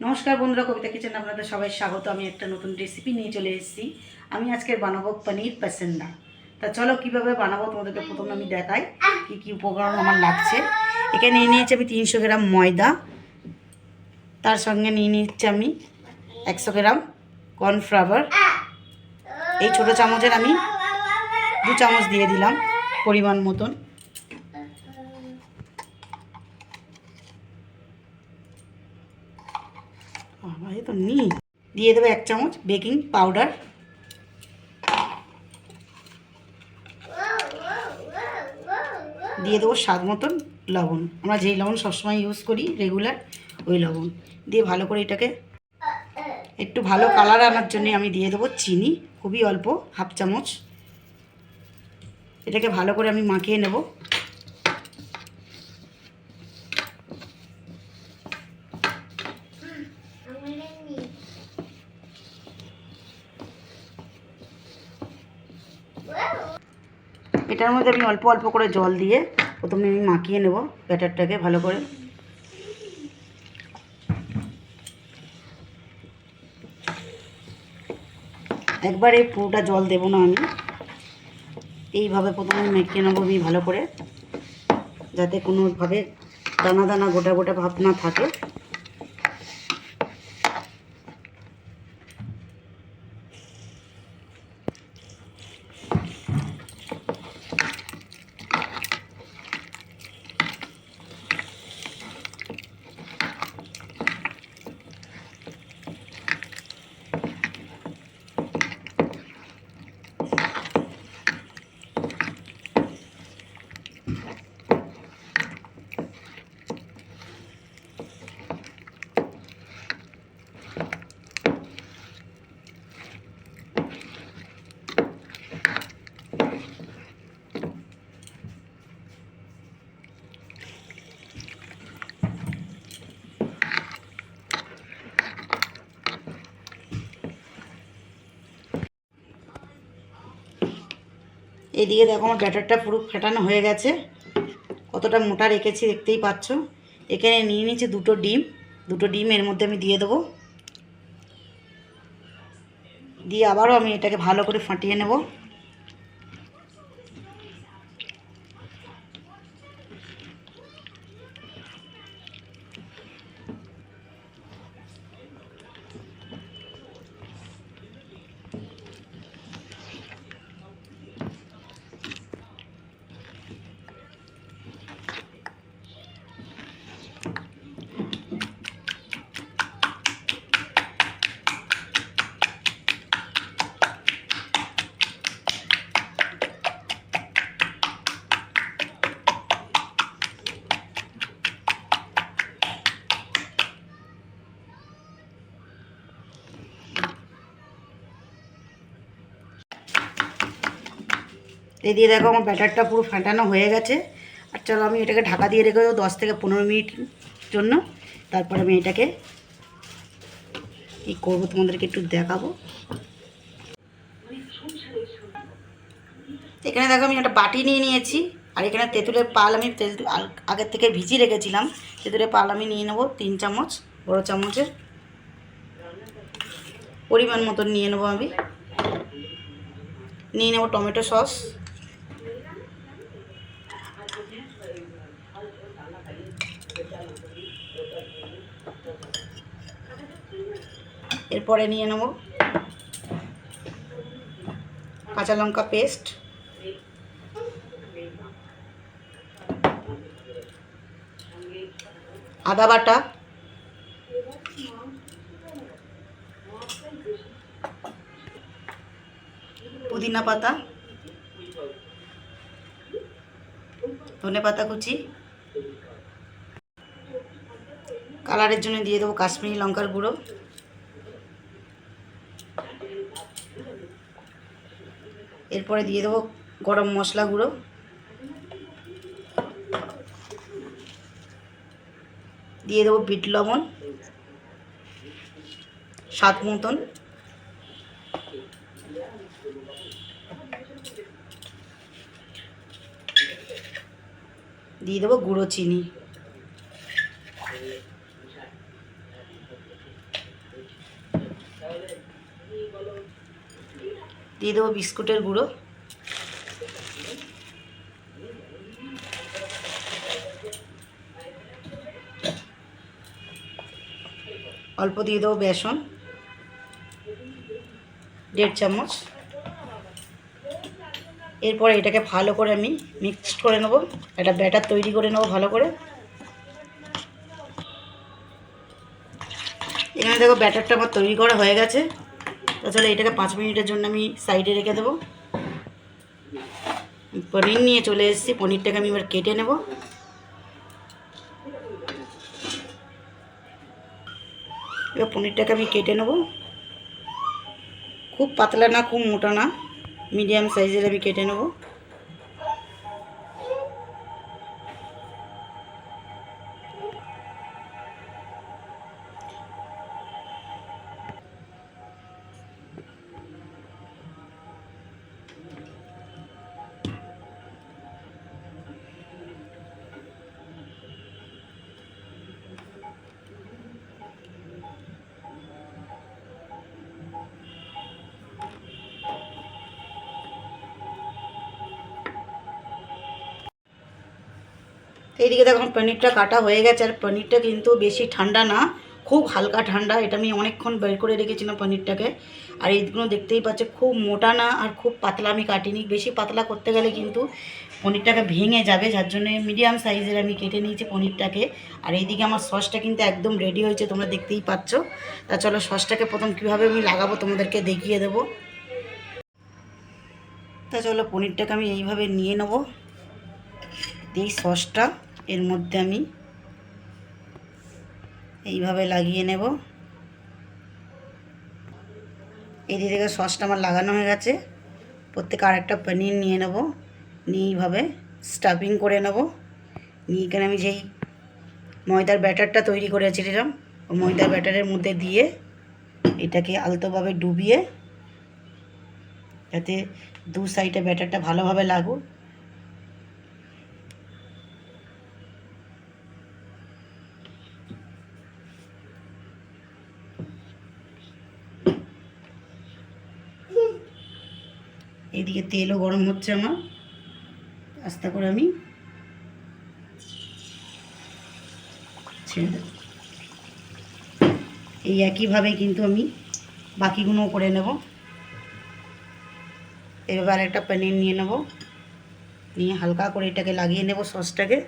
নমস্কার বন্ধুরা, কবিতা কিচেনে আপনাদের সবাই স্বাগত। আমি একটা নতুন রেসিপি নিয়ে চলে এসেছি। আমি আজকে বানাবো পনির পাসিন্দা। তা চলো কীভাবে বানাবো তোমাদেরকে প্রথমে আমি দেখাই কী কী উপকরণ আমার লাগছে। এখানে নিয়ে নিয়েছি আমি 300 গ্রাম ময়দা, তার সঙ্গে নিয়ে নিচ্ছি আমি 100 গ্রাম কর্নফ্লাওয়ার। এই ছোটো চামচের আমি 2 চামচ দিয়ে দিলাম পরিমাণ মতন। তো দিয়ে দেবো 1 চামচ বেকিং পাউডার, দিয়ে দেবো স্বাদ মতন লবণ। আমরা যেই লবণ সবসময় ইউজ করি রেগুলার, ওই লবণ দিয়ে ভালো করে এটাকে একটু ভালো কালার আনার জন্য আমি দিয়ে দেবো চিনি, খুবই অল্প, 1/2 চামচ। এটাকে ভালো করে আমি মাখিয়ে নেব। এটার মধ্যে আমি অল্প অল্প করে জল দিয়ে প্রথমে আমি মাখিয়ে নেব ব্যাটারটাকে ভালো করে। একবারে পুরোটা জল দেব না আমি, এইভাবে প্রথমে মেখে নেব আমি ভালো করে, যাতে কোনোভাবে দানা দানা গোটা গোটা ভাব না থাকে। এদিকে দেখো আমার ব্যাটারটা পুরো ফেটানো হয়ে গেছে, কতটা মোটা রেখেছি দেখতেই পাচ্ছ। এখানে নিয়ে নিয়েছি 2টো ডিম, 2টো ডিম এর মধ্যে আমি দিয়ে দেবো। দিয়ে আবারও আমি এটাকে ভালো করে ফাটিয়ে নেব। এই দিয়ে দেখো আমার ব্যাটারটা পুরো ফাটানো হয়ে গেছে। আর চলো আমি এটাকে ঢাকা দিয়ে রেখে দেবো 10 থেকে 15 মিনিট জন্য। তারপর আমি এটাকে কী করবো তোমাদেরকে একটু দেখাবো। এখানে দেখো আমি একটা বাটি নিয়ে নিয়েছি, আর এখানে তেঁতুলের পাল আমি আগের থেকে ভিজিয়ে রেখেছিলাম। তেঁতুলের পাল আমি নিয়ে নেবো 3 চামচ, বড়ো চামচের পরিমাণ মতন নিয়ে নেবো আমি। নিয়ে নেব টমেটো সস, এরপরে নিয়ে নেব কাঁচা লঙ্কা পেস্ট, আদা বাটা, পুদিনা পাতা, ধনে পাতা কুচি, কালারের জন্য দিয়ে দেবো কাশ্মীরি লঙ্কার গুঁড়ো, এরপরে দিয়ে দেবো গরম মশলা গুঁড়ো, দিয়ে দেবো বিট লবণ স্বাদ মতন, দিয়ে দেবো গুঁড়ো চিনি। দিয়ে দেবো বিস্কুটের গুঁড়ো, অল্প দিয়ে দেবো বেসন 1.5 চামচ। এরপরে এটাকে ভালো করে আমি মিক্সড করে নেব, একটা ব্যাটার তৈরি করে নেব ভালো করে। এখানে দেখো ব্যাটারটা আমার তৈরি করা হয়ে গেছে। তাছাড়া এটাকে 5 মিনিটের জন্য আমি সাইডে রেখে দেবো। পনির নিয়ে চলে এসেছি, পনিরটাকে আমি এবার কেটে নেব। এবার পনিরটাকে আমি কেটে নেব, খুব পাতলা না খুব মোটা না, মিডিয়াম সাইজের আমি কেটে নেব। এইদিকে দেখো পনিরটা কাটা হয়ে গেছে। আর পনিরটা কিন্তু বেশি ঠান্ডা না, খুব হালকা ঠান্ডা। এটা আমি অনেকক্ষণ বের করে রেখেছিলাম পনিরটাকে। আর এইগুলো দেখতেই পাচ্ছে খুব মোটা না আর খুব পাতলা আমি কাটিনি। বেশি পাতলা করতে গেলে কিন্তু পনিরটাকে ভেঙে যাবে, যার জন্য মিডিয়াম সাইজের আমি কেটে নিয়েছি পনিরটাকে। আর এইদিকে আমার সসটা কিন্তু একদম রেডি হয়েছে, তোমরা দেখতেই পাচ্ছ। তা চলো সসটাকে প্রথম কীভাবে আমি লাগাবো তোমাদেরকে দেখিয়ে দেবো। তা চলো পনিরটাকে আমি এইভাবে নিয়ে নেব, এই সসটা এর মধ্যে আমি এইভাবে লাগিয়ে নেব। এই দিকে সসটা আমার লাগানো হয়ে গেছে। প্রত্যেকে আরেকটা পনির নিয়ে নেব, নিয়ে এইভাবে স্টাফিং করে নেব। নিয়ে এখানে আমি যেই ময়দার ব্যাটারটা তৈরি করেছিলাম ওই ময়দার ব্যাটারের মধ্যে দিয়ে এটাকে আলতোভাবে ডুবিয়ে, যাতে দু সাইডে ব্যাটারটা ভালোভাবে লাগুক। এইদিকে তেলও গরম হচ্ছে আমার, আস্তে করে আমি ছেড়ে দেব। এই একইভাবে কিন্তু আমি বাকিগুলোও করে নেব। এবার একটা পনির নিয়ে নেব, নিয়ে হালকা করে এটাকে লাগিয়ে নেব সসটাকে।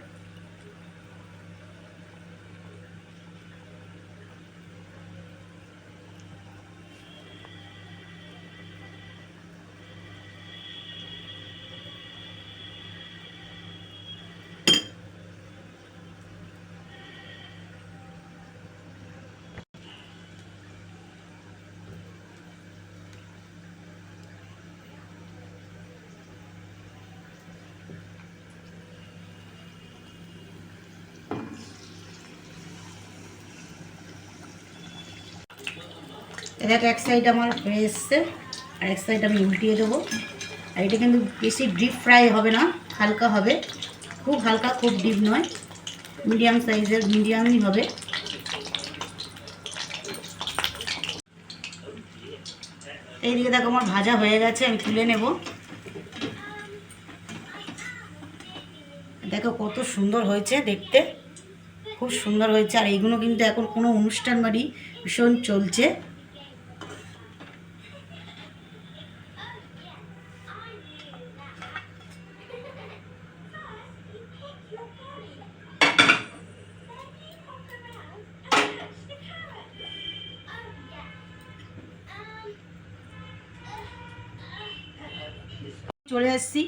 এটা এক সাইড আমার হয়ে এসছে, আর এক সাইড আমি উল্টিয়ে দেবো। আর এটা কিন্তু বেশি ডিপ ফ্রাই হবে না, হালকা হবে, খুব হালকা খুব ডিপ নয়, মিডিয়াম সাইজের মিডিয়ামই হবে। এইদিকে দেখো আমার ভাজা হয়ে গেছে, আমি তুলে নেব। দেখো কত সুন্দর হয়েছে দেখতে, খুব সুন্দর হয়েছে। আর এইগুলো কিন্তু এখন কোনো অনুষ্ঠান বাড়ি ভীষণ চলছে। চলে এসেছি,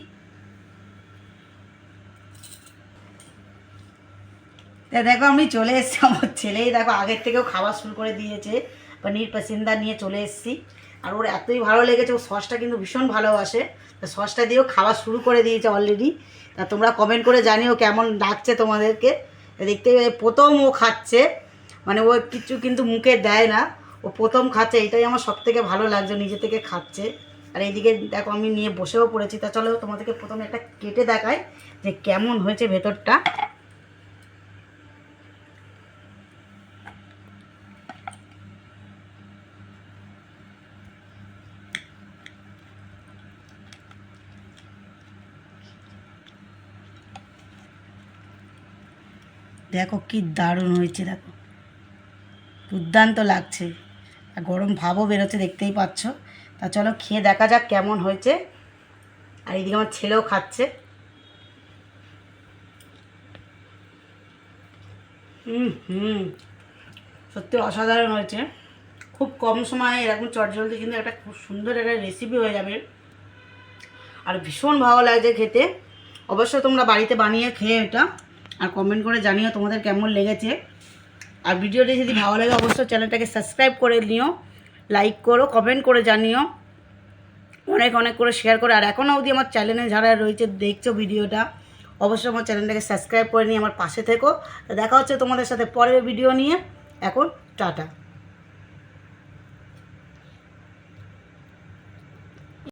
দেখো আমি চলে এসেছি। আমার ছেলেই দেখো আগের থেকেও খাওয়া শুরু করে দিয়েছে, পনির পাসিন্দা নিয়ে চলে এসেছি। আর ওর এতই ভালো লেগেছে, ও সসটা কিন্তু ভীষণ ভালোবাসে, তা সসটা দিয়েও খাওয়া শুরু করে দিয়েছে অলরেডি। তা তোমরা কমেন্ট করে জানিও কেমন লাগছে তোমাদেরকে। দেখতে প্রথম ও খাচ্ছে, মানে ও কিছু কিন্তু মুখে দেয় না, ও প্রথম খাচ্ছে, এটাই আমার সব থেকে ভালো লাগছে, নিজে থেকে খাচ্ছে। আর এইদিকে দেখো আমি নিয়ে বসেও পড়েছি। তা চলো তোমাদেরকে প্রথমে একটা কেটে দেখাই যে কেমন হয়েছে ভেতরটা। দেখো কি দারুণ হয়েছে, দেখো দুর্দান্ত লাগছে, আর গরম ভাবও বেরোচ্ছে দেখতেই পাচ্ছ। তা চলো খেয়ে দেখা যাক কেমন হয়েছে। আর এইদিকে আমার ছেলেও খাচ্ছে। সত্যি অসাধারণ হয়েছে। খুব কম সময়ে এরকম চটজলদি কিন্তু একটা খুব সুন্দর একটা রেসিপি হয়ে যাবে, আর ভীষণ ভালো লাগছে খেতে। অবশ্যই তোমরা বাড়িতে বানিয়ে খেয়ে এটা, আর কমেন্ট করে জানিও তোমাদের কেমন লেগেছে। আর ভিডিওটি যদি ভালো লাগে অবশ্যই চ্যানেলটাকে সাবস্ক্রাইব করে নিও, লাইক করো, কমেন্ট করে জানিও, অনেক অনেক করে শেয়ার করো। আর এখনও অবধি আমার চ্যানেলে যারা রয়েছে দেখছো ভিডিওটা, অবশ্যই আমার চ্যানেলটাকে সাবস্ক্রাইব করে নিয়ে আমার পাশে থেকো। দেখা হচ্ছে তোমাদের সাথে পরের ভিডিও নিয়ে। এখন টাটা।